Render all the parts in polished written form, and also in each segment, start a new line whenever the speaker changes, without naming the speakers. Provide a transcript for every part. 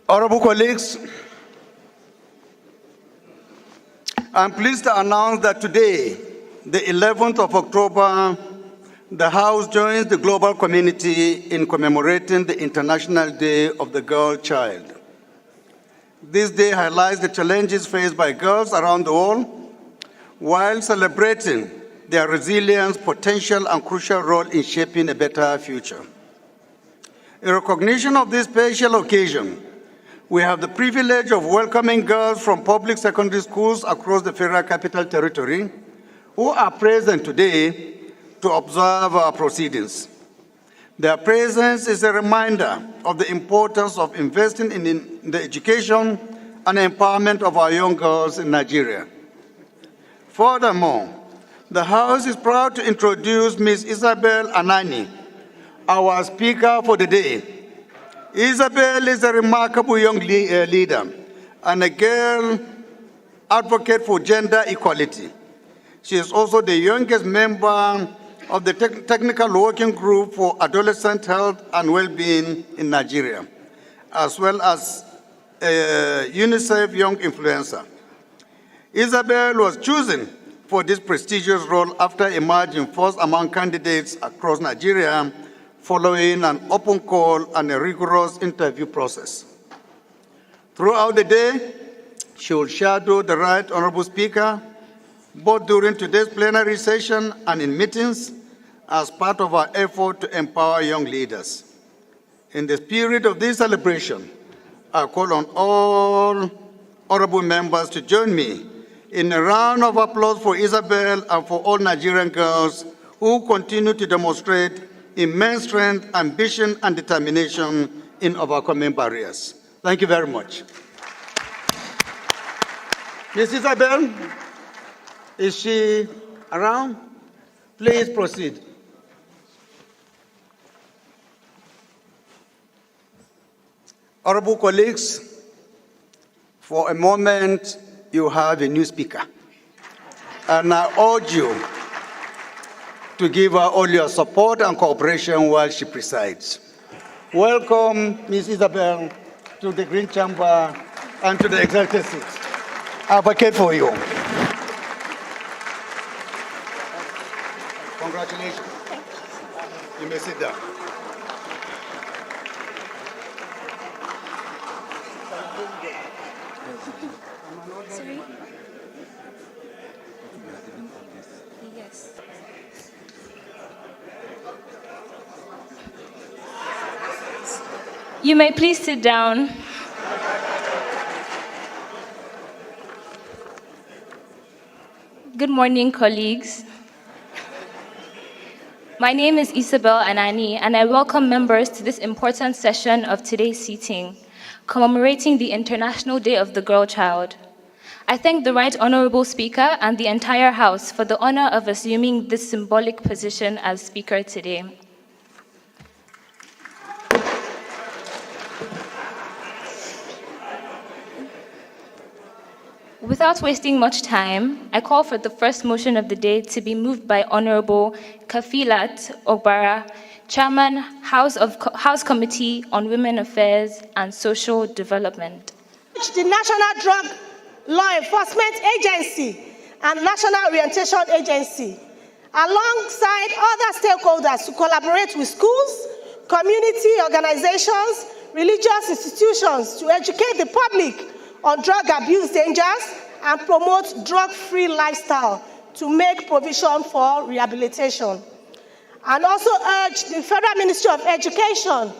Honorable colleagues, I'm pleased to announce that today, the 11th of October, the House joins the global community in commemorating the International Day of the Girl Child. This day highlights the challenges faced by girls around the world while celebrating their resilience, potential, and crucial role in shaping a better future. In recognition of this special occasion, we have the privilege of welcoming girls from public secondary schools across the Federal Capital Territory who are present today to observe our proceedings. Their presence is a reminder of the importance of investing in the education and empowerment of our young girls in Nigeria. Furthermore, the House is proud to introduce Ms. Isabel Anani, our speaker for the day. Isabel is a remarkable young leader and a girl advocate for gender equality. She is also the youngest member of the Technical Working Group for Adolescent Health and Well-being in Nigeria, as well as a UNICEF Young Influencer. Isabel was chosen for this prestigious role after emerging first among candidates across Nigeria following an open call and a rigorous interview process. Throughout the day, she will shadow the Right Honorable Speaker, both during today's plenary session and in meetings, as part of our effort to empower young leaders. In the spirit of this celebration, I call on all honorable members to join me in a round of applause for Isabel and for all Nigerian girls who continue to demonstrate immense strength, ambition, and determination in overcoming barriers. Thank you very much. Ms. Isabel, is she around? Please proceed. Honorable colleagues, for a moment, you have a new speaker. And I urge you to give her all your support and cooperation while she presides. Welcome, Ms. Isabel, to the Green Chamber and to the executive seat. I advocate for you. Congratulations. You may sit down.
Sorry? Yes. You may please sit down. Good morning, colleagues. My name is Isabel Anani, and I welcome members to this important session of today's sitting, commemorating the International Day of the Girl Child. I thank the Right Honorable Speaker and the entire House for the honor of assuming this symbolic position as Speaker today. Without wasting much time, I call for the first motion of the day to be moved by Honorable Kafilat Ogbara, Chairman, House Committee on Women Affairs and Social Development.
The National Drug Law Enforcement Agency and National Orientation Agency, alongside other stakeholders, to collaborate with schools, community organizations, religious institutions to educate the public on drug abuse dangers and promote drug-free lifestyle to make provision for rehabilitation. And also urge the Federal Ministry of Education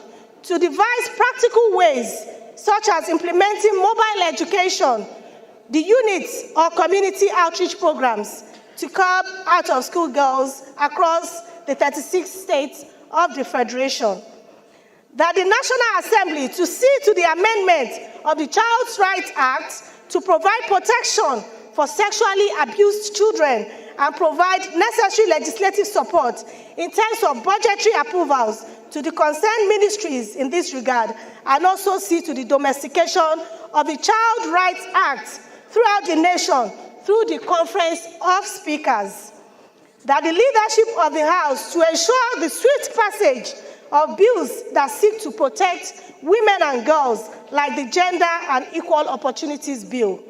to devise practical ways, such as implementing mobile education, the units or community outreach programs to curb out-of-school girls across the 36 states of the Federation. That the National Assembly to see to the amendment of the Child Rights Act to provide protection for sexually abused children and provide necessary legislative support in terms of budgetary approvals to the concerned ministries in this regard, and also see to the domestication of the Child Rights Act throughout the nation through the Conference of Speakers. That the leadership of the House to ensure the swift passage of bills that seek to protect women and girls, like the Gender and Equal Opportunities Bill,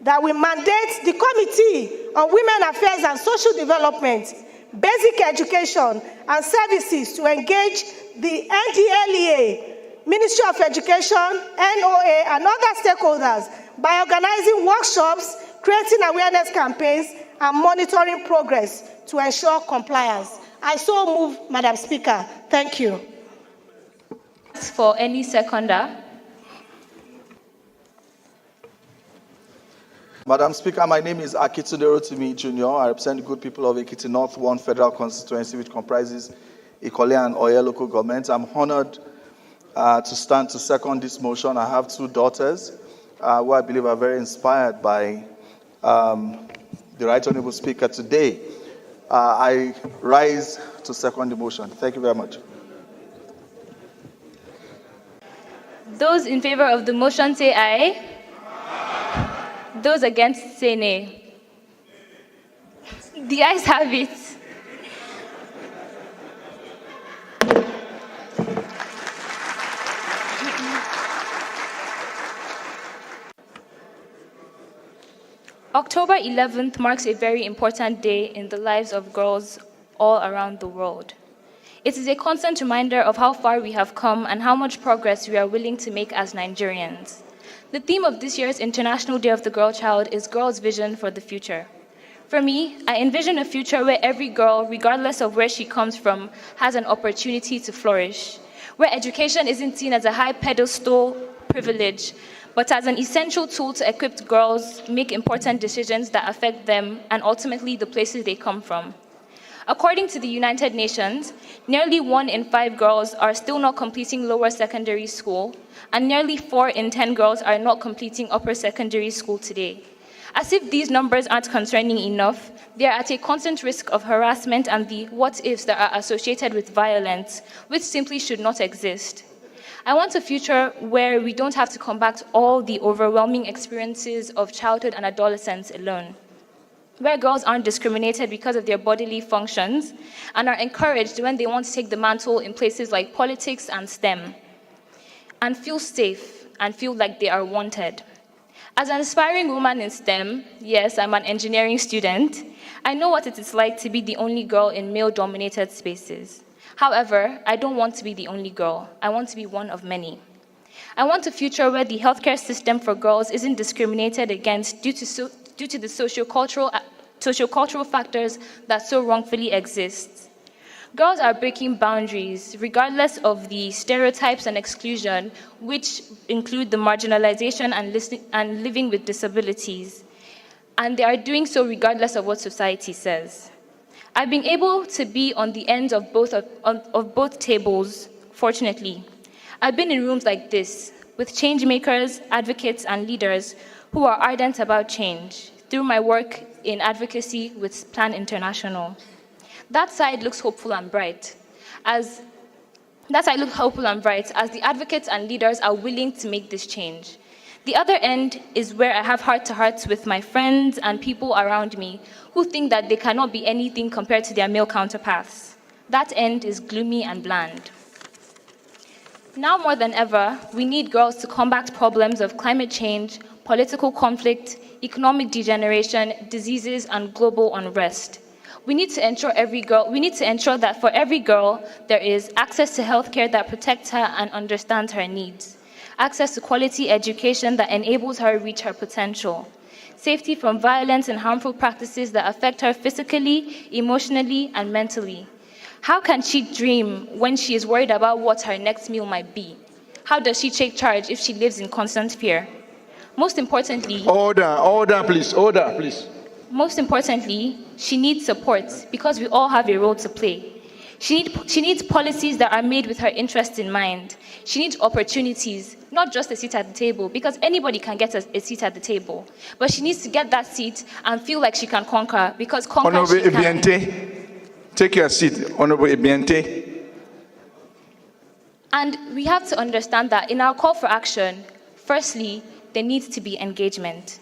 that will mandate the Committee on Women Affairs and Social Development, Basic Education and Services to engage the NDLEA, Ministry of Education, NOA, and other stakeholders by organizing workshops, creating awareness campaigns, and monitoring progress to ensure compliance. I so move, Madam Speaker. Thank you.
For any seconder.
Madam Speaker, my name is Akitunde Rotimi Jr. I represent the good people of Ekiti North 1 Federal Constituency, which comprises Ikole and Oye local governments. I'm honored to stand to second this motion. I have two daughters who I believe are very inspired by the Right Honorable Speaker today. I rise to second the motion. Thank you very much.
Those in favor of the motion say aye. Those against say nay. The ayes have it. October 11th marks a very important day in the lives of girls all around the world. It is a constant reminder of how far we have come and how much progress we are willing to make as Nigerians. The theme of this year's International Day of the Girl Child is Girls' Vision for the Future. For me, I envision a future where every girl, regardless of where she comes from, has an opportunity to flourish, where education isn't seen as a high pedestal privilege, but as an essential tool to equip girls make important decisions that affect them and ultimately the places they come from. According to the United Nations, nearly 1 in 5 girls are still not completing lower secondary school, and nearly 4 in 10 girls are not completing upper secondary school today. As if these numbers aren't concerning enough, they are at a constant risk of harassment and the what-ifs that are associated with violence, which simply should not exist. I want a future where we don't have to combat all the overwhelming experiences of childhood and adolescence alone, where girls aren't discriminated because of their bodily functions and are encouraged when they want to take the mantle in places like politics and STEM, and feel safe and feel like they are wanted. As an aspiring woman in STEM, yes, I'm an engineering student, I know what it is like to be the only girl in male-dominated spaces. However, I don't want to be the only girl. I want to be one of many. I want a future where the healthcare system for girls isn't discriminated against due to the sociocultural factors that so wrongfully exist. Girls are breaking boundaries, regardless of the stereotypes and exclusion, which include the marginalization and living with disabilities. And they are doing so regardless of what society says. I've been able to be on the ends of both tables, fortunately. I've been in rooms like this, with change makers, advocates, and leaders who are ardent about change, through my work in advocacy with Plan International. That side looks hopeful and bright, as the advocates and leaders are willing to make this change. The other end is where I have heart-to-hearts with my friends and people around me who think that they cannot be anything compared to their male counterparts. That end is gloomy and bland. Now more than ever, we need girls to combat problems of climate change, political conflict, economic degeneration, diseases, and global unrest. We need to ensure that for every girl, there is access to healthcare that protects her and understands her needs, access to quality education that enables her to reach her potential, safety from violence and harmful practices that affect her physically, emotionally, and mentally. How can she dream when she is worried about what her next meal might be? How does she take charge if she lives in constant fear? Most importantly,
Order, please.
Most importantly, she needs support because we all have a role to play. She needs policies that are made with her interests in mind. She needs opportunities, not just a seat at the table, because anybody can get a seat at the table. But she needs to get that seat and feel like she can conquer, because conquer she can.
Honorable Ebiente, take your seat. Honorable Ebiente.
And we have to understand that in our call for action, firstly, there needs to be engagement.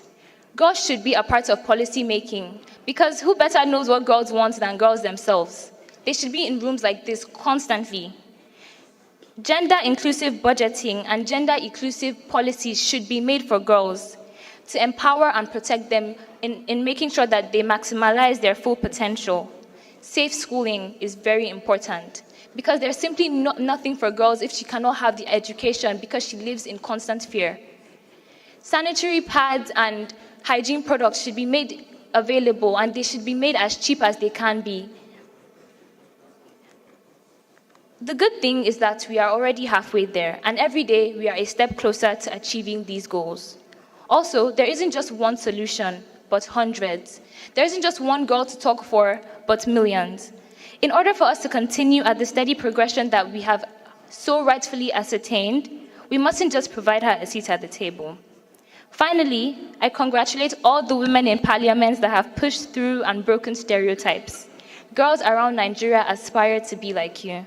Girls should be a part of policy making, because who better knows what girls want than girls themselves? They should be in rooms like this constantly. Gender-inclusive budgeting and gender-inclusive policies should be made for girls to empower and protect them in making sure that they maximize their full potential. Safe schooling is very important because there's simply nothing for girls if she cannot have the education because she lives in constant fear. Sanitary pads and hygiene products should be made available, and they should be made as cheap as they can be. The good thing is that we are already halfway there, and every day we are a step closer to achieving these goals. Also, there isn't just one solution, but hundreds. There isn't just one girl to talk for, but millions. In order for us to continue at the steady progression that we have so rightfully ascertained, we mustn't just provide her a seat at the table. Finally, I congratulate all the women in parliaments that have pushed through and broken stereotypes. Girls around Nigeria aspire to be like you.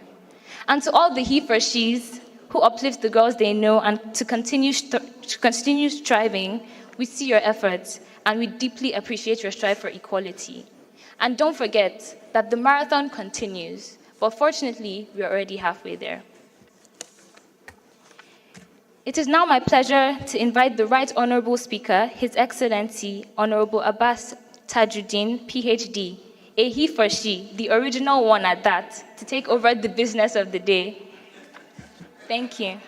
And to all the he for she's who uplift the girls they know and to continue striving, we see your efforts and we deeply appreciate your strive for equality. And don't forget that the marathon continues, but fortunately, we are already halfway there. It is now my pleasure to invite the Right Honorable Speaker, His Excellency Honorable Abbas Tajuddin, PhD, a he for she, the original one at that, to take over the business of the day. Thank you.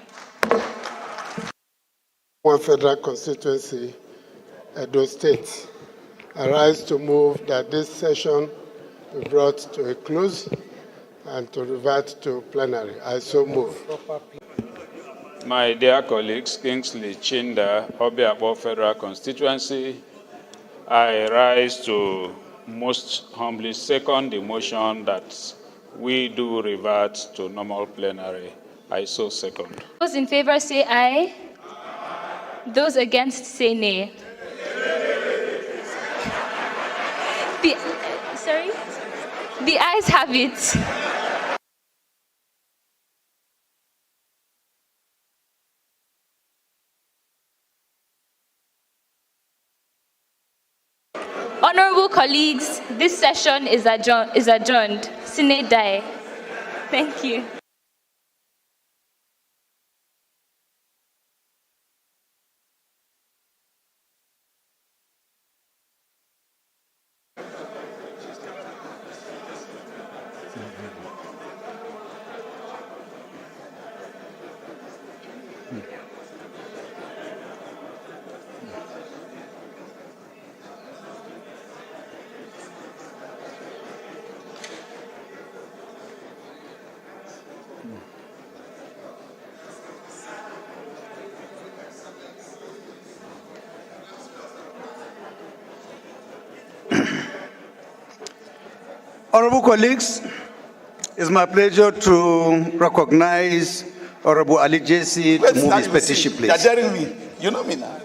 One federal constituency, Edo State. I rise to move that this session be brought to a close and to revert to plenary. I so move.
My dear colleagues, Kingsley Chinda, Obiabo Federal Constituency, I rise to most humbly second the motion that we do revert to normal plenary. I so second.
Those in favor say aye. Those against say nay. The ayes have it. Honorable colleagues, this session is adjourned. Sine die. Thank you.
Honorable colleagues, it's my pleasure to recognize Honorable Ali Jesse to move his petition, please.
You're daring me. You know me now.